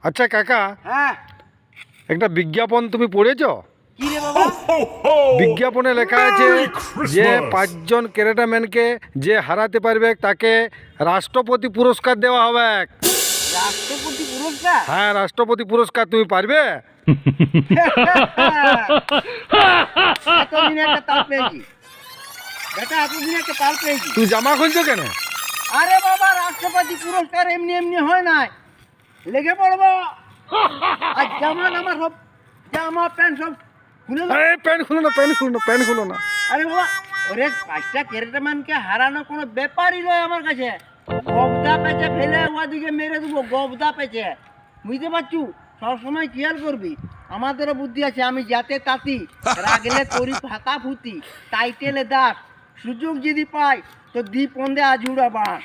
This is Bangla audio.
আচ্ছা কাকা, হ্যাঁ, একটা বিজ্ঞাপন তুমি পড়েছো? কি রে বাবা? বিজ্ঞাপনে লেখা আছে যে 5জন ক্যারেটাম্যানকে যে হারাতে পারবে তাকে রাষ্ট্রপতি পুরস্কার দেওয়া হবে। রাষ্ট্রপতি পুরস্কার? হ্যাঁ, রাষ্ট্রপতি পুরস্কার তুমি পারবে? এতদিনে একটা তাল পেয়েছি বেটা, এতদিনে একটা তাল পেয়েছি। তুমি জামা খুলছো কেন? আরে বাবা, রাষ্ট্রপতি পুরস্কার এমনি এমনি হয় নাই, লেগে পড়বো। আর জামা নামা সব, জামা প্যান্ট সব খুলে দাও। এই প্যান্ট খুলো না, প্যান্ট খুলো না, প্যান্ট খুলো না। আরে বাবা, ওরে 5টা ক্যারেটাম্যানকে হারানো কোনো ব্যাপারই নয় আমার কাছে। গবদা পেঁচে ফেলে ওদিকে মেরে দেবো, গবদা পেঁচে। বুঝতে পারছু? সবসময় খেয়াল করবি, আমাদেরও বুদ্ধি আছে। আমি যাতে তাতি, রাগলে করি ফাতা ফুতি, টাইটেলে দাস, সুযোগ যদি পাই তো দ্বীপ পন্দে আজুড়া বাস।